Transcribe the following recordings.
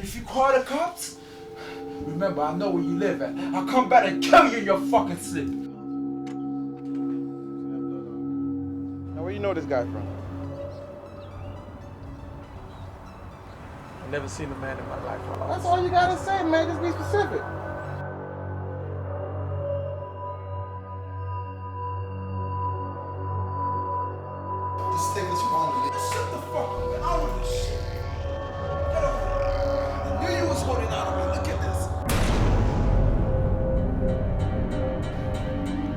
if you call the cops, remember, I know where you live at. I'll come back and kill you in your fucking sleep. Now, where you know this guy from? I've never seen a man in my life. That's all you gotta say, man. Just be specific. This thing is wrong. Shut the fuck up, man. I want this shit. Get over here. I knew you was holding out on me. Look at this.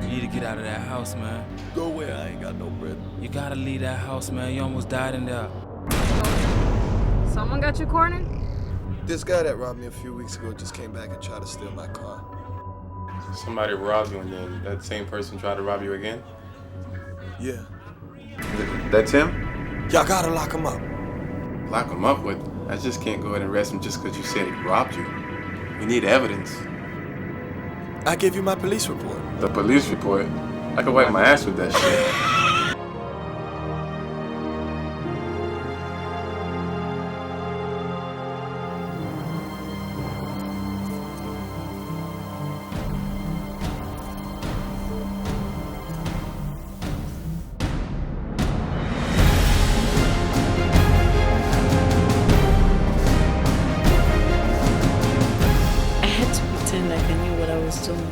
You need to get out of that house, man. Go where? I ain't got no bread. You gotta leave that house, man. You almost died in there. Someone got you cornered? This guy that robbed me a few weeks ago just came back and tried to steal my car. Somebody robbed you and then that same person tried to rob you again? Yeah. That's him? Y'all gotta lock him up. Lock him up? But I just can't go ahead and arrest him just because you said he robbed you. We need evidence. I gave you my police report. The police report? I could wipe my ass with that shit. Like I knew what I was doing.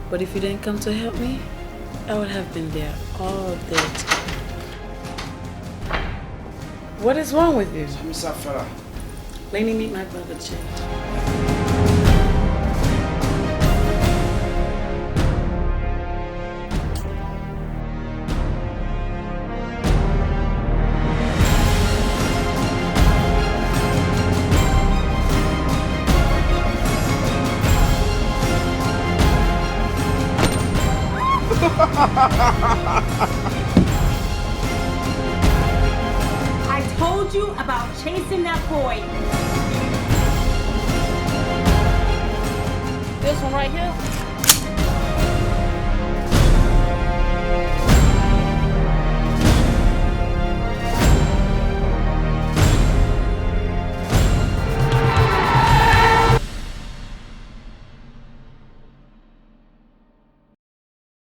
But if you didn't come to help me, I would have been there all day. What is wrong with you? Let me meet my brother, Jay. I told you about chasing that boy. This one right here?